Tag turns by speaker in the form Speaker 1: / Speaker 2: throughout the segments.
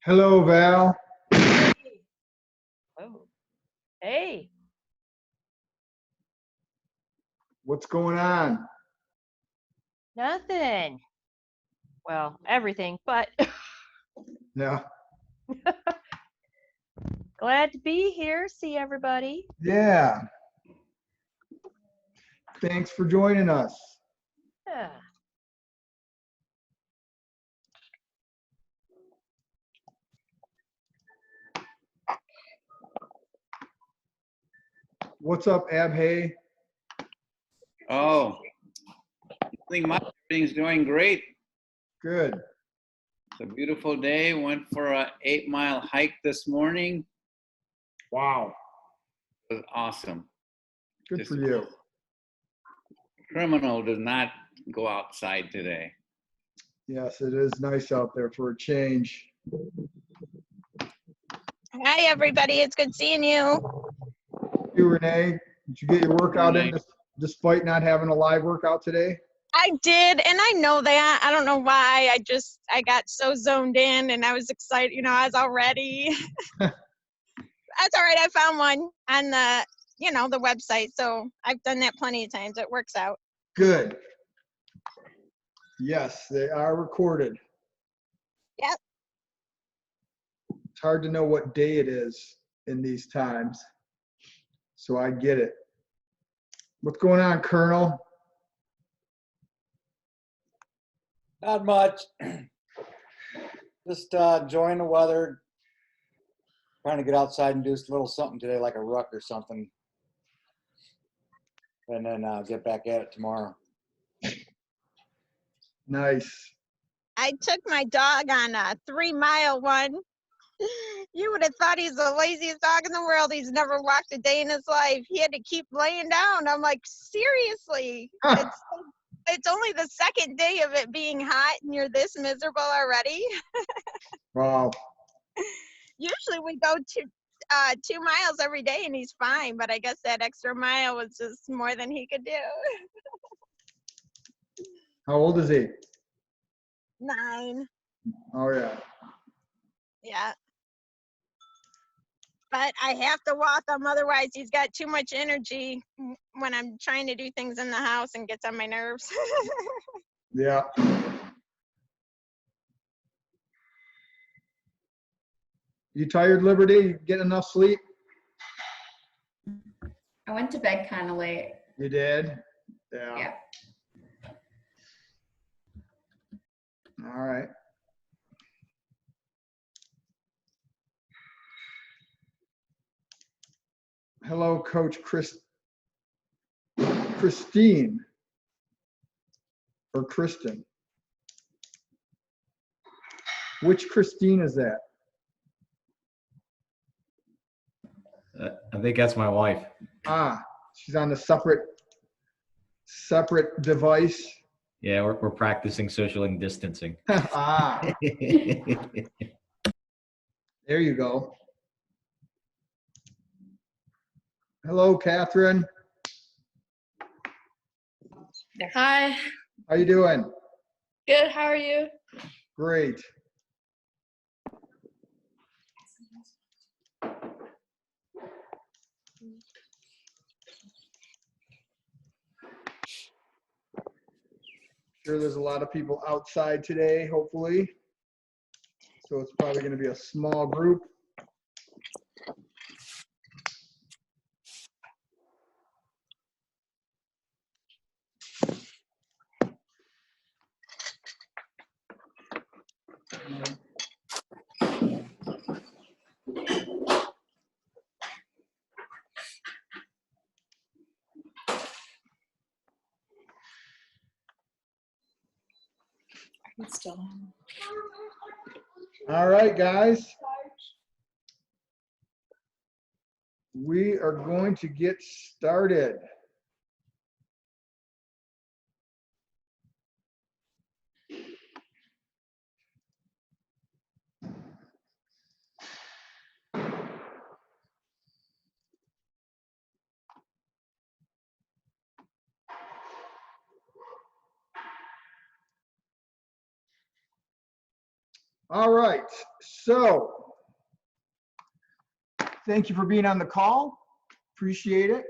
Speaker 1: Hello, Val.
Speaker 2: Hey. Oh, hey,
Speaker 1: What's going on?
Speaker 2: nothing. Well, everything, but
Speaker 1: Yeah.
Speaker 2: glad to be here. See everybody.
Speaker 1: Yeah. Thanks for joining us.
Speaker 2: Yeah.
Speaker 1: What's up, Abhay?
Speaker 3: Oh, nothing much. Everything's doing great.
Speaker 1: Good.
Speaker 3: It's a beautiful day. Went for a 8-mile hike this morning.
Speaker 1: Wow.
Speaker 3: It was awesome.
Speaker 1: Good
Speaker 3: Just
Speaker 1: for you.
Speaker 3: Criminal does not go outside today.
Speaker 1: Yes, it is nice out there for a change.
Speaker 4: Hi, everybody. It's good seeing you.
Speaker 1: You, Renee, did you get your workout in
Speaker 3: Renee.
Speaker 1: despite not having a live workout today?
Speaker 4: I did, and I know that. I don't know why. I got so zoned in, and I was excited. I was all ready. That's all right. I found one on the website. So I've done that plenty of times. It works out.
Speaker 1: Good. Yes, they are recorded.
Speaker 4: Yep.
Speaker 1: It's hard to know what day it is in these times, so I get it. What's going on, Colonel?
Speaker 5: Not much. Just enjoying the weather. Trying to get outside and do a little something today, like a ruck or something. And then get back at it tomorrow.
Speaker 1: Nice.
Speaker 4: I took my dog on a 3-mile one. You would have thought he's the laziest dog in the world. He's never walked a day in his life. He had to keep laying down. I'm like, seriously? It's only the second day of it being hot and you're this miserable already?
Speaker 1: Wow.
Speaker 4: Usually we go 2 miles every day and he's fine, but I guess that extra mile was just more than he could do.
Speaker 1: How old is he?
Speaker 4: 9.
Speaker 1: Oh, yeah.
Speaker 4: Yeah. But I have to walk him, otherwise he's got too much energy when I'm trying to do things in the house and gets on my nerves.
Speaker 1: Yeah. You tired, Liberty? You getting enough sleep?
Speaker 6: I went to bed kind of late.
Speaker 1: You did? Yeah.
Speaker 6: Yeah.
Speaker 1: All right. Hello, Coach Christine. Or Kristen. Which Christine is that?
Speaker 7: I think that's my wife.
Speaker 1: Ah, she's on a separate device.
Speaker 7: Yeah, we're practicing social distancing.
Speaker 1: Ah, there you go. Hello, Catherine.
Speaker 8: Hi,
Speaker 1: How you doing?
Speaker 8: good. How are you?
Speaker 1: Great. Sure, there's a lot of people outside today, hopefully. So it's probably going to be a small group.
Speaker 8: It's still on.
Speaker 1: All right, guys. We are going to get started. All right, so thank you for being on the call. Appreciate it.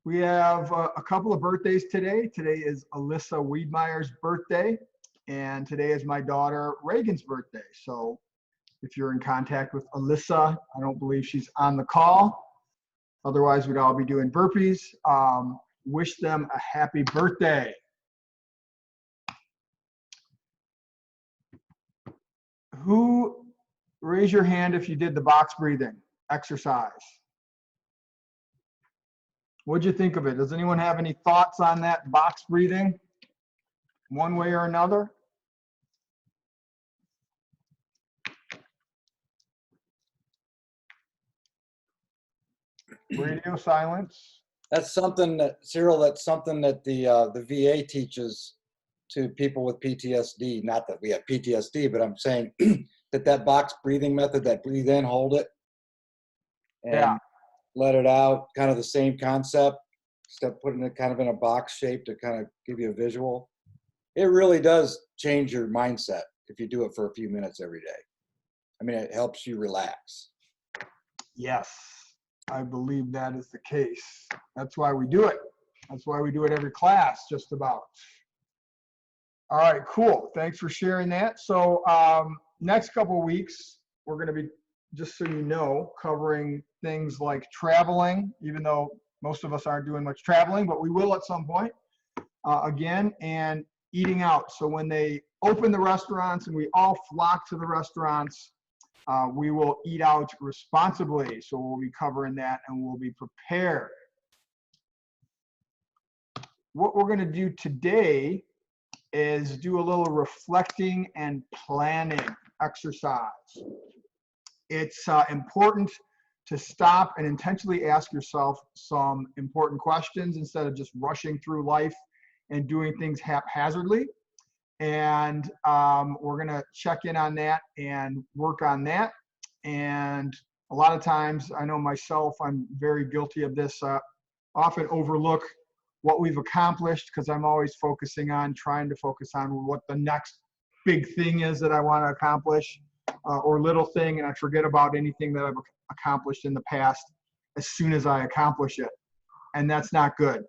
Speaker 1: We have a couple of birthdays today. Today is Alyssa Wiedmeyer's birthday, and today is my daughter Reagan's birthday. So if you're in contact with Alyssa, I don't believe she's on the call. Otherwise, we'd all be doing burpees. Wish them a happy birthday. Who, raise your hand if you did the box breathing exercise. What'd you think of it? Does anyone have any thoughts on that box breathing, one way or another? Radio silence.
Speaker 5: That's something that, Cyril, that's something that the VA teaches to people with PTSD. Not that we have PTSD, but I'm saying that box breathing method, that breathe in, hold it, and
Speaker 1: Yeah.
Speaker 5: let it out, kind of the same concept, except putting it kind of in a box shape to kind of give you a visual. It really does change your mindset if you do it for a few minutes every day. I mean, it helps you relax.
Speaker 1: Yes, I believe that is the case. That's why we do it. That's why we do it every class, just about. All right, cool. Thanks for sharing that. So next couple of weeks, we're going to be, just so you know, covering things like traveling, even though most of us aren't doing much traveling, but we will at some point again, and eating out. So when they open the restaurants and we all flock to the restaurants, we will eat out responsibly. So we'll be covering that and we'll be prepared. What we're going to do today is do a little reflecting and planning exercise. It's important to stop and intentionally ask yourself some important questions instead of just rushing through life and doing things haphazardly. And we're going to check in on that and work on that. And a lot of times, I know myself, I'm very guilty of this, often overlook what we've accomplished because I'm always trying to focus on what the next big thing is that I want to accomplish, or little thing, and I forget about anything that I've accomplished in the past as soon as I accomplish it. And that's not good.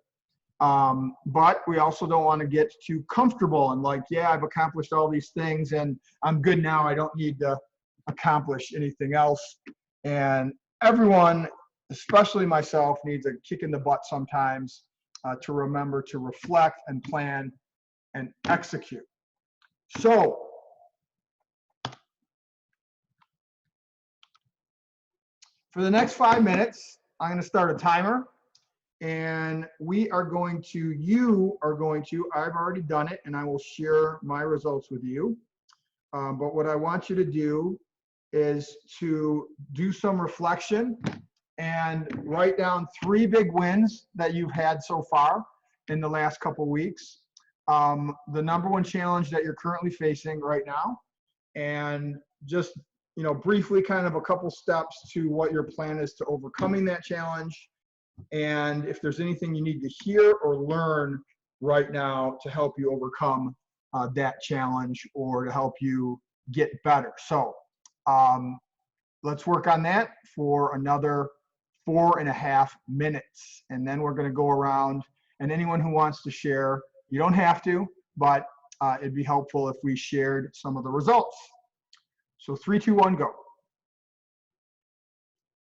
Speaker 1: But we also don't want to get too comfortable and like, yeah, I've accomplished all these things and I'm good now. I don't need to accomplish anything else. And everyone, especially myself, needs a kick in the butt sometimes to remember to reflect and plan and execute. So for the next 5 minutes, I'm going to start a timer. And we are going to, I've already done it and I will share my results with you. But what I want you to do is to do some reflection and write down 3 big wins that you've had so far in the last couple weeks. The number 1 challenge that you're currently facing right now, and just, briefly kind of a couple steps to what your plan is to overcoming that challenge. And if there's anything you need to hear or learn right now to help you overcome that challenge or to help you get better. So let's work on that for another 4.5 minutes. And then we're going to go around, and anyone who wants to share, you don't have to, but it'd be helpful if we shared some of the results. So 3, 2, 1, go.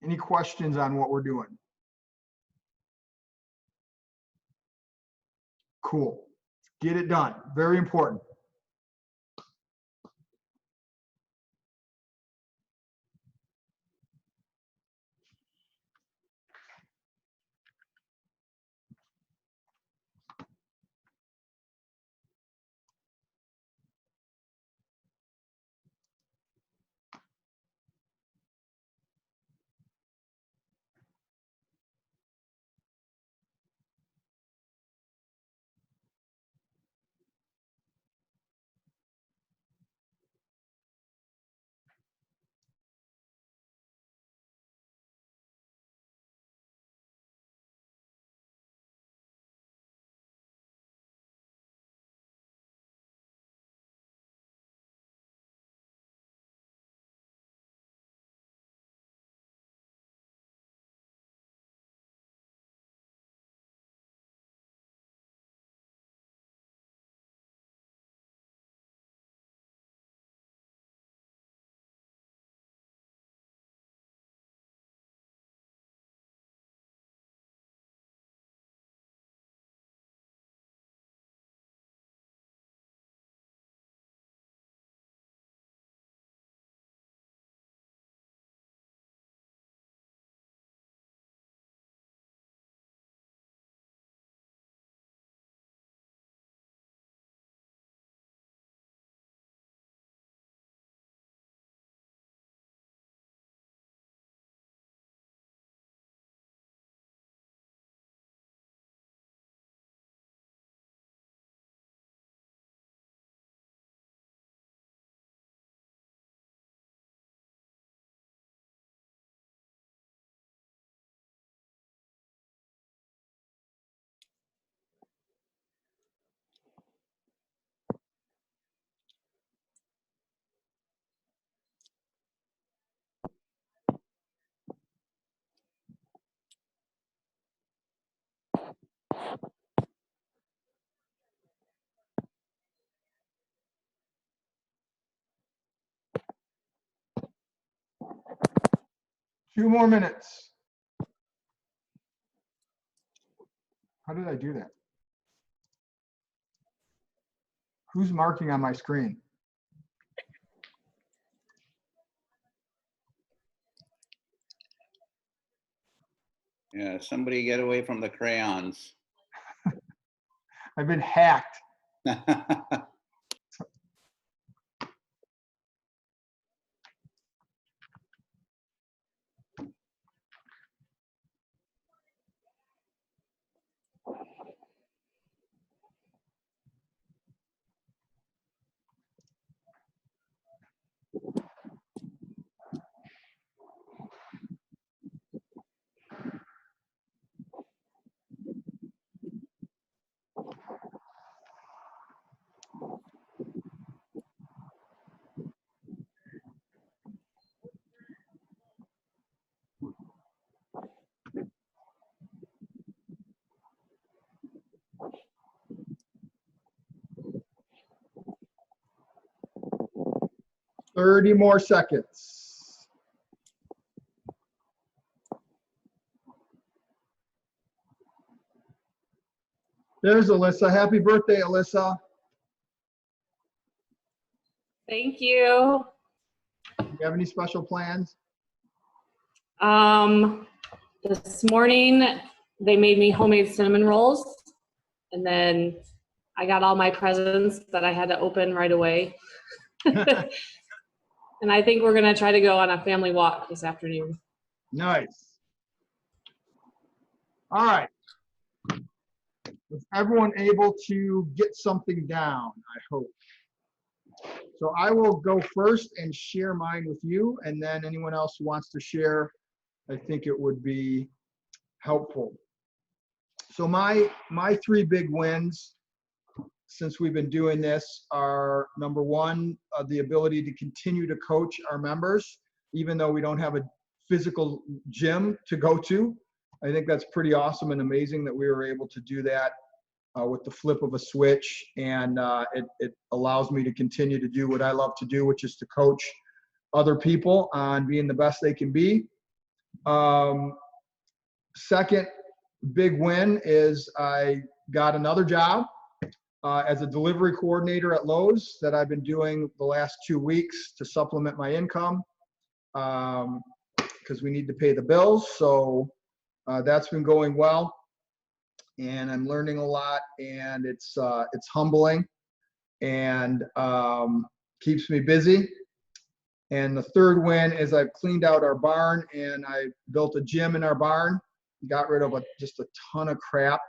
Speaker 1: Any questions on what we're doing? Cool. Get it done. Very important. 2 more minutes. How did I do that? Who's marking on my screen?
Speaker 3: Yeah, somebody get away from the crayons.
Speaker 1: I've been hacked. 30 more seconds. There's Alyssa. Happy birthday, Alyssa.
Speaker 9: Thank you.
Speaker 1: Do you have any special plans?
Speaker 9: This morning they made me homemade cinnamon rolls, and then I got all my presents that I had to open right away. And I think we're gonna try to go on a family walk this afternoon.
Speaker 1: Nice. All right. Was everyone able to get something down? I hope. So I will go first and share mine with you, and then anyone else who wants to share, I think it would be helpful. So my 3 big wins since we've been doing this are, number one, the ability to continue to coach our members, even though we don't have a physical gym to go to. I think that's pretty awesome and amazing that we were able to do that with the flip of a switch. And it allows me to continue to do what I love to do, which is to coach other people on being the best they can be. Second big win is I got another job as a delivery coordinator at Lowe's that I've been doing the last 2 weeks to supplement my income because we need to pay the bills. So that's been going well, and I'm learning a lot, and it's humbling and keeps me busy. And the third win is I've cleaned out our barn, and I built a gym in our barn, got rid of just a ton of crap.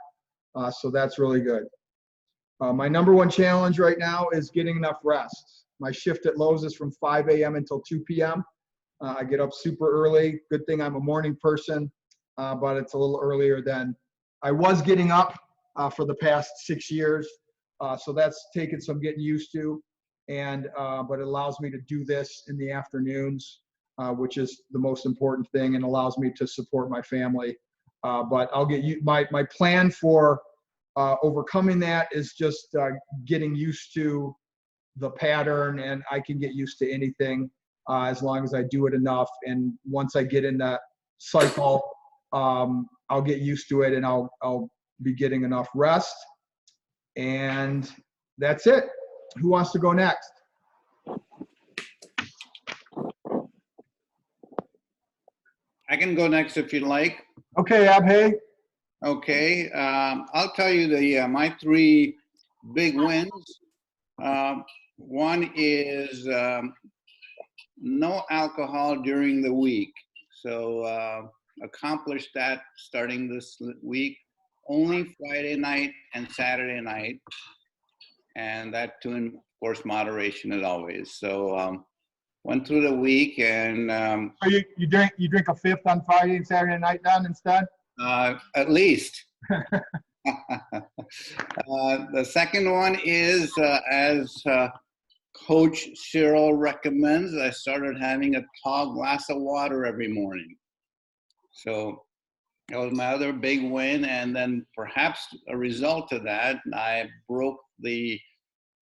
Speaker 1: So that's really good. My number one challenge right now is getting enough rest. My shift at Lowe's is from 5 a.m. until 2 p.m. I get up super early. Good thing I'm a morning person, but it's a little earlier than I was getting up for the past 6 years. So that's taken some getting used to, and but it allows me to do this in the afternoons, which is the most important thing, and allows me to support my family. But I'll get you my plan for overcoming that is just getting used to the pattern, and I can get used to anything as long as I do it enough. And once I get in that cycle, I'll get used to it, and I'll be getting enough rest. And that's it. Who wants to go next?
Speaker 3: I can go next if you'd like.
Speaker 1: Okay, Abhay.
Speaker 3: Okay, I'll tell you my 3 big wins. One is no alcohol during the week. So accomplished that starting this week. Only Friday night and Saturday night, and that too in, of course, moderation as always. So went through the week, and
Speaker 1: So you drink a 5th on Friday and Saturday night then instead?
Speaker 3: at least. The second one is, as Coach Cheryl recommends, I started having a tall glass of water every morning. So that was my other big win. And then perhaps a result of that, I broke the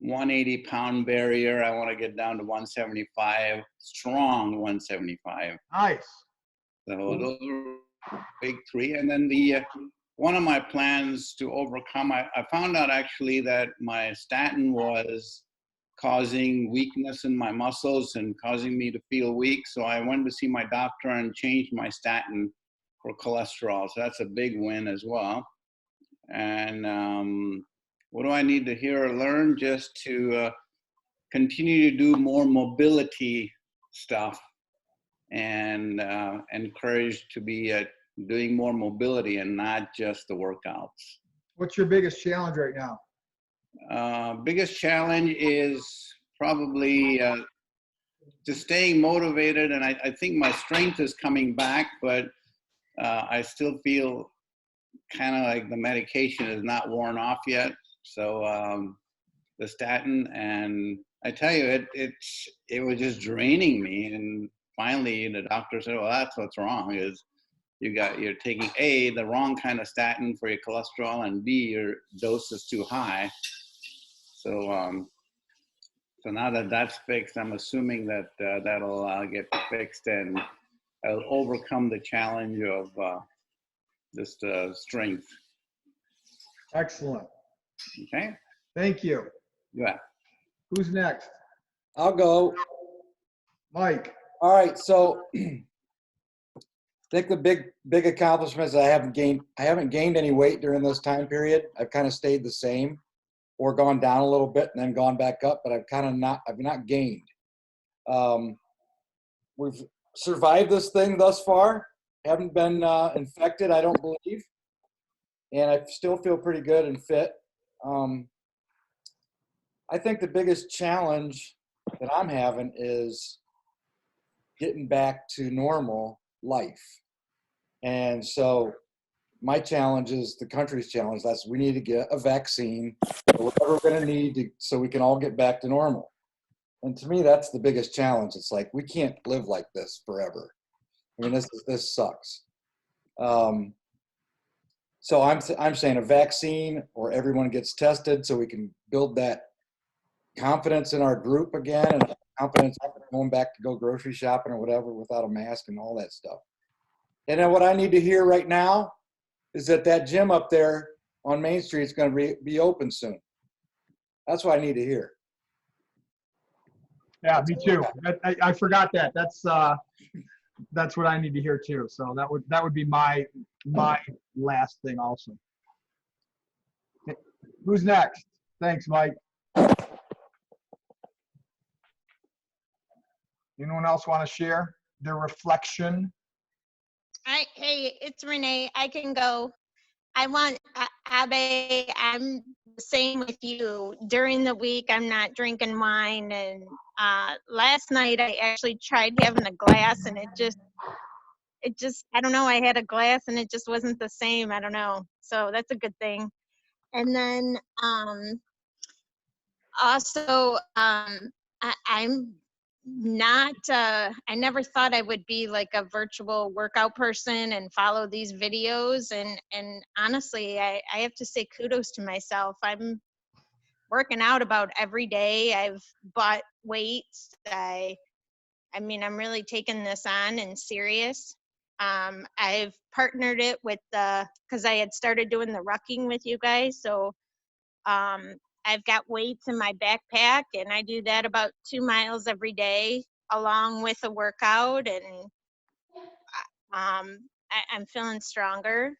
Speaker 3: 180-pound barrier. I want to get down to 175, strong 175.
Speaker 1: Nice.
Speaker 3: So those are big three. And then the one of my plans to overcome, I found out actually that my statin was causing weakness in my muscles and causing me to feel weak. So I went to see my doctor and changed my statin for cholesterol. So that's a big win as well. And what do I need to hear or learn? Just to continue to do more mobility stuff and encouraged to be doing more mobility and not just the workouts.
Speaker 1: What's your biggest challenge right now?
Speaker 3: Biggest challenge is probably just staying motivated, and I think my strength is coming back, but I still feel kind of like the medication is not worn off yet. So the statin, and I tell you, it was just draining me. And finally, the doctor said, "Well, that's what's wrong. Is you're taking A, the wrong kind of statin for your cholesterol, and B, your dose is too high." So so now that that's fixed, I'm assuming that that'll get fixed and I'll overcome the challenge of this strength.
Speaker 1: Excellent.
Speaker 3: Okay.
Speaker 1: Thank you.
Speaker 3: Yeah.
Speaker 1: Who's next?
Speaker 5: I'll go.
Speaker 1: Mike.
Speaker 5: All right, so I think the big accomplishment is I haven't gained any weight during this time period. I've kind of stayed the same or gone down a little bit and then gone back up, but I've not gained. We've survived this thing thus far. Haven't been infected, I don't believe. And I still feel pretty good and fit. I think the biggest challenge that I'm having is getting back to normal life. And so my challenge is the country's challenge. That's we need to get a vaccine or whatever we're going to need so we can all get back to normal. And to me, that's the biggest challenge. It's like, we can't live like this forever. I mean, this sucks. So I'm saying a vaccine or everyone gets tested so we can build that confidence in our group again and confidence going back to go grocery shopping or whatever without a mask and all that stuff. And then what I need to hear right now is that gym up there on Main Street is going to be open soon. That's what I need to hear.
Speaker 1: Yeah, me too. I forgot that. That's what I need to hear too. So that would be my last thing also. Who's next? Thanks, Mike. Anyone else want to share their reflection?
Speaker 4: Hey, it's Renee. I can go. Abe, I'm the same with you. During the week, I'm not drinking wine. And last night, I actually tried having a glass, and it just, I don't know. I had a glass, and it just wasn't the same. I don't know. So that's a good thing. And then also, I'm not I never thought I would be like a virtual workout person and follow these videos, and honestly I have to say kudos to myself. I'm working out about every day. I've bought weights. I mean, I'm really taking this on and serious. I've partnered it with because I had started doing the rucking with you guys, so I've got weights in my backpack, and I do that about 2 miles every day along with a workout, and I'm feeling stronger.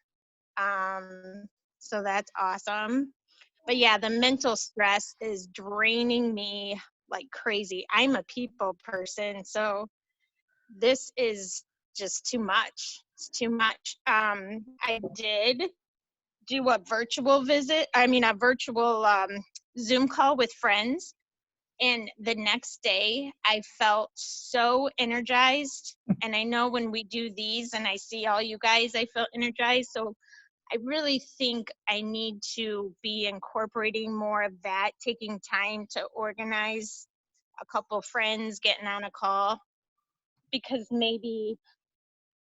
Speaker 4: So that's awesome. But yeah, the mental stress is draining me like crazy. I'm a people person, so this is just too much. It's too much. I did do a virtual Zoom call with friends. And the next day I felt so energized. And I know when we do these and I see all you guys, I feel energized. So I really think I need to be incorporating more of that, taking time to organize a couple friends, getting on a call, because maybe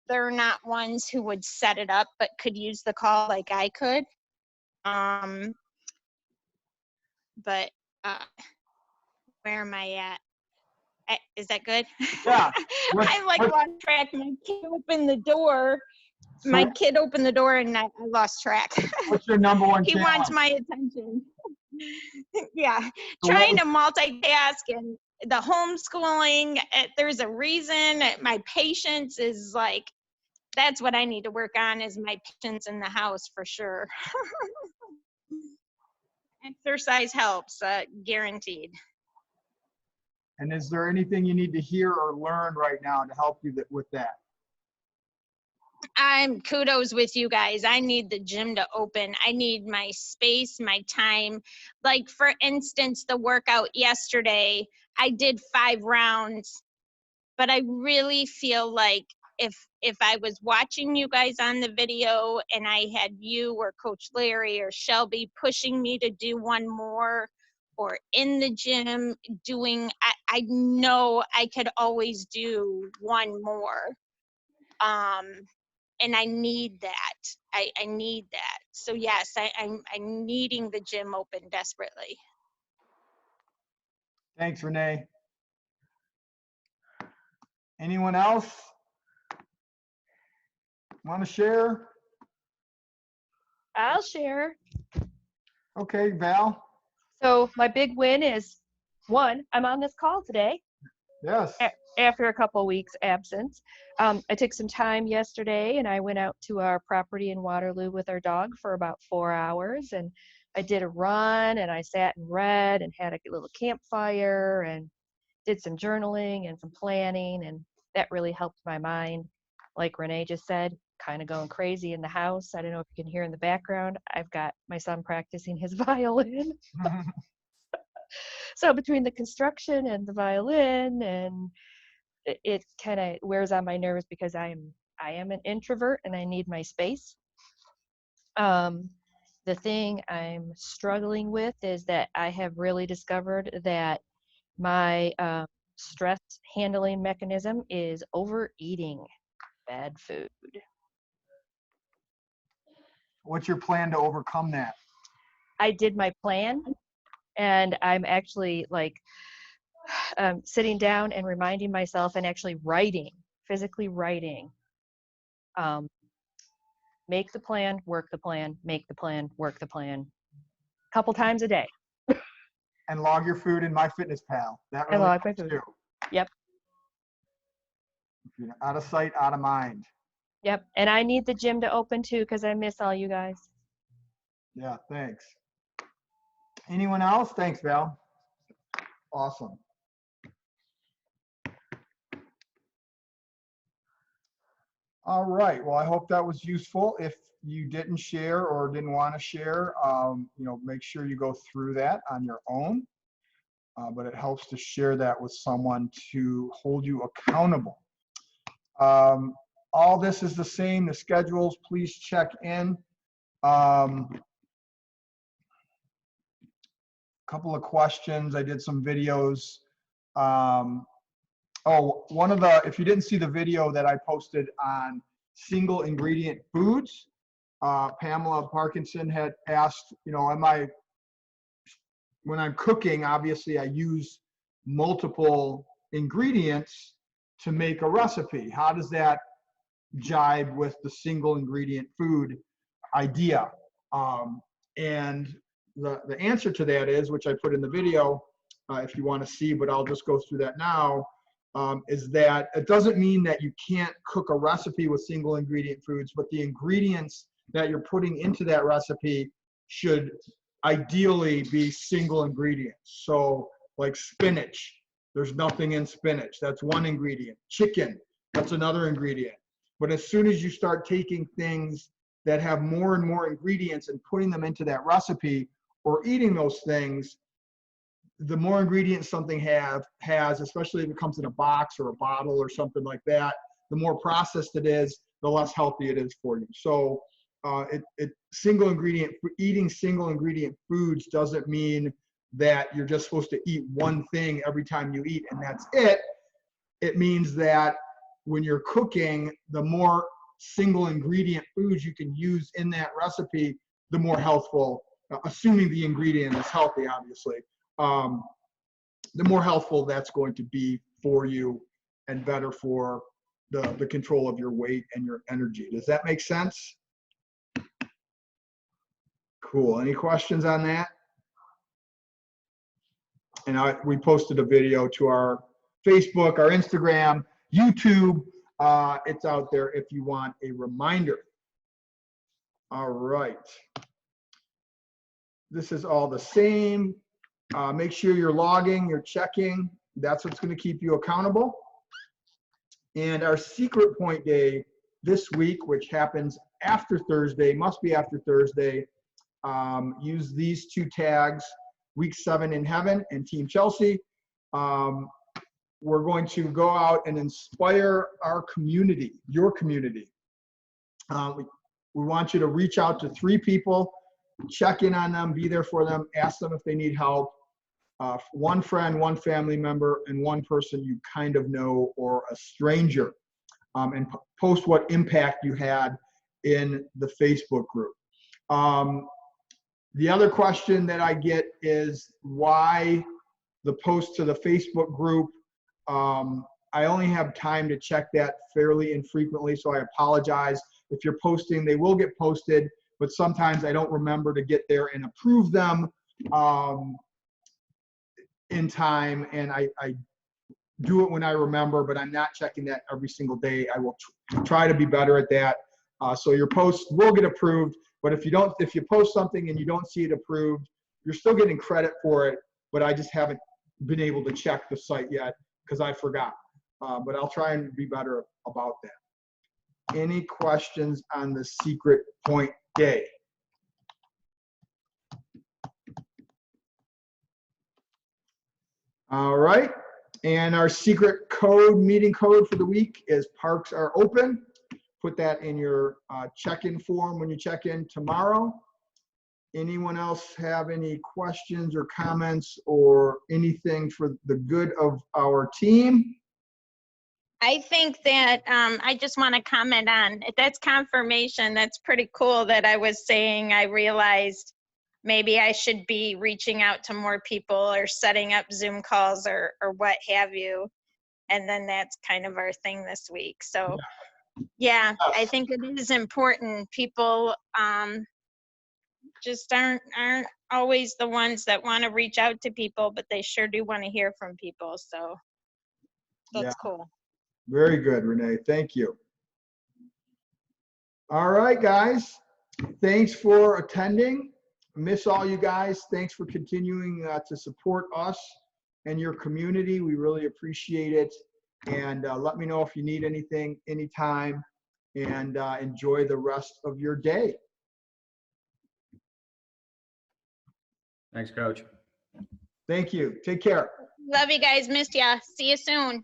Speaker 4: they're not ones who would set it up, but could use the call like I could. But where am I at? Is that good?
Speaker 1: Yeah.
Speaker 4: I like lost track. My kid opened the door.
Speaker 1: So
Speaker 4: My kid opened the door and I lost track.
Speaker 1: what's your number one
Speaker 4: He
Speaker 1: challenge?
Speaker 4: wants my attention. Yeah,
Speaker 1: So what
Speaker 4: trying
Speaker 1: was-
Speaker 4: to multitask and the homeschooling. There's a reason. My patience is like, that's what I need to work on, is my patience in the house for sure. Exercise helps, guaranteed.
Speaker 1: And is there anything you need to hear or learn right now to help you with that?
Speaker 4: I'm kudos with you guys. I need the gym to open. I need my space, my time. Like for instance, the workout yesterday, I did 5 rounds, but I really feel like if I was watching you guys on the video and I had you or Coach Larry or Shelby pushing me to do one more, or in the gym doing, I know I could always do one more. And I need that. I need that. So yes, I'm needing the gym open desperately.
Speaker 1: Thanks, Renee. Anyone else want to share?
Speaker 2: I'll share.
Speaker 1: Okay, Val.
Speaker 2: So my big win is, one, I'm on this call today
Speaker 1: Yes.
Speaker 2: after a couple weeks absence. I took some time yesterday and I went out to our property in Waterloo with our dog for about 4 hours, and I did a run and I sat and read and had a little campfire and did some journaling and some planning, and that really helped my mind. Like Renee just said, kind of going crazy in the house. I don't know if you can hear in the background, I've got my son practicing his violin. So between the construction and the violin, and it kind of wears on my nerves because I am an introvert and I need my space. The thing I'm struggling with is that I have really discovered that my stress handling mechanism is overeating bad food.
Speaker 1: What's your plan to overcome that?
Speaker 2: I did my plan, and I'm actually like sitting down and reminding myself and actually writing, physically writing. Make the plan, work the plan, make the plan, work the plan, a couple times a day.
Speaker 1: And log your food in MyFitnessPal. That
Speaker 2: And
Speaker 1: really
Speaker 2: log my
Speaker 1: helps
Speaker 2: food.
Speaker 1: too.
Speaker 2: Yep.
Speaker 1: You know, out of sight, out of mind.
Speaker 2: Yep. And I need the gym to open too because I miss all you guys.
Speaker 1: Yeah, thanks. Anyone else? Thanks, Val. Awesome. All right. Well, I hope that was useful. If you didn't share or didn't want to share, you know, make sure you go through that on your own. But it helps to share that with someone to hold you accountable. All this is the same. The schedules, please check in. Couple of questions. I did some videos. Oh, one of the, if you didn't see the video that I posted on single ingredient foods, Pamela Parkinson had asked, you know, when I'm cooking, obviously I use multiple ingredients to make a recipe. How does that jibe with the single ingredient food idea? And the answer to that is, which I put in the video, if you want to see, but I'll just go through that now, is that it doesn't mean that you can't cook a recipe with single ingredient foods, but the ingredients that you're putting into that recipe should ideally be single ingredients. So like spinach, there's nothing in spinach. That's one ingredient. Chicken, that's another ingredient. But as soon as you start taking things that have more and more ingredients and putting them into that recipe or eating those things, the more ingredients something has, especially if it comes in a box or a bottle or something like that, the more processed it is, the less healthy it is for you. So eating single ingredient foods doesn't mean that you're just supposed to eat one thing every time you eat and that's it. It means that when you're cooking, the more single ingredient foods you can use in that recipe, the more healthful, assuming the ingredient is healthy, obviously, the more healthful that's going to be for you and better for the control of your weight and your energy. Does that make sense? Cool. Any questions on that? And we posted a video to our Facebook, our Instagram, YouTube. It's out there if you want a reminder. All right. This is all the same. Make sure you're logging, you're checking. That's what's going to keep you accountable. And our secret point day this week, which happens after Thursday, must be after Thursday. Use these two tags, Week 7 in Heaven and Team Chelsea. We're going to go out and inspire our community, your community. We want you to reach out to 3 people, check in on them, be there for them, ask them if they need help. 1 friend, 1 family member, and 1 person you kind of know or a stranger. And post what impact you had in the Facebook group. The other question that I get is why the post to the Facebook group. I only have time to check that fairly infrequently, so I apologize. If you're posting, they will get posted, but sometimes I don't remember to get there and approve them in time, and I do it when I remember, but I'm not checking that every single day. I will try to be better at that. So your posts will get approved, but if you post something and you don't see it approved, you're still getting credit for it, but I just haven't been able to check the site yet because I forgot. But I'll try and be better about that. Any questions on the secret point day? All right. And our secret code, meeting code for the week is parks are open. Put that in your check-in form when you check in tomorrow. Anyone else have any questions or comments or anything for the good of our team?
Speaker 4: I think that I just want to comment on, that's confirmation. That's pretty cool that I was saying I realized maybe I should be reaching out to more people or setting up Zoom calls or what have you. And then that's kind of our thing this week. So yeah, I think it is important. People just aren't always the ones that want to reach out to people, but they sure do want to hear from people. So that's cool.
Speaker 1: Very good, Renee. Thank you. All right, guys. Thanks for attending. Miss all you guys. Thanks for continuing to support us and your community. We really appreciate it. And let me know if you need anything anytime. And enjoy the rest of your day.
Speaker 7: Thanks, Coach.
Speaker 1: Thank you. Take care.
Speaker 4: Love you guys. Missed ya. See you soon.